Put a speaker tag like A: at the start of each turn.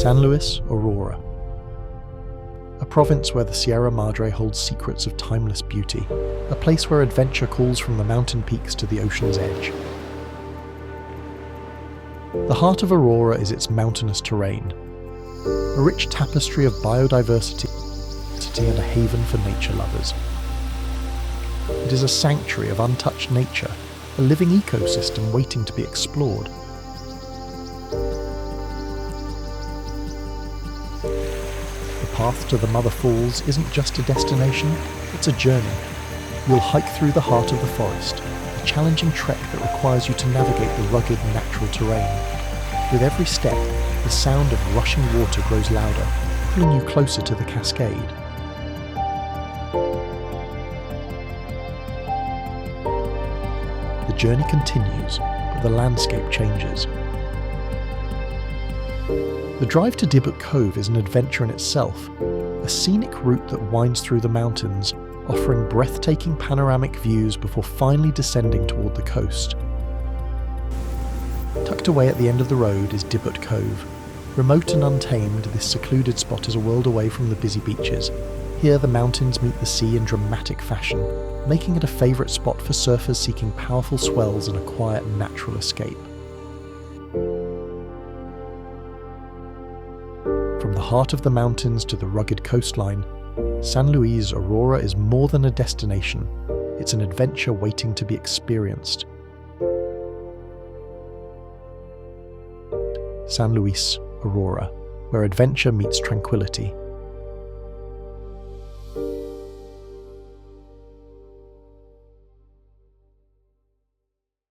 A: San Luis, Aurora. A province where the Sierra Madre holds secrets of timeless beauty, a place where adventure calls from the mountain peaks to the ocean's edge. The heart of Aurora is its mountainous terrain, a rich tapestry of biodiversity and a haven for nature lovers. It is a sanctuary of untouched nature, a living ecosystem waiting to be explored. The path to the Mother Falls isn't just a destination, it's a journey. You'll hike through the heart of the forest, a challenging trek that requires you to navigate the rugged natural terrain. With every step, the sound of rushing water grows louder, pulling you closer to the cascade. The journey continues, but the landscape changes. The drive to Dibut Cove is an adventure in itself, a scenic route that winds through the mountains, offering breathtaking panoramic views before finally descending toward the coast. Tucked away at the end of the road is Dibut Cove. Remote and untamed, this secluded spot is a world away from the busy beaches. Here the mountains meet the sea in dramatic fashion, making it a favourite spot for surfers seeking powerful swells and a quiet natural escape. From the heart of the mountains to the rugged coastline, San Luis Aurora is more than a destination, it's an adventure waiting to be experienced. San Luis Aurora, where adventure meets tranquility.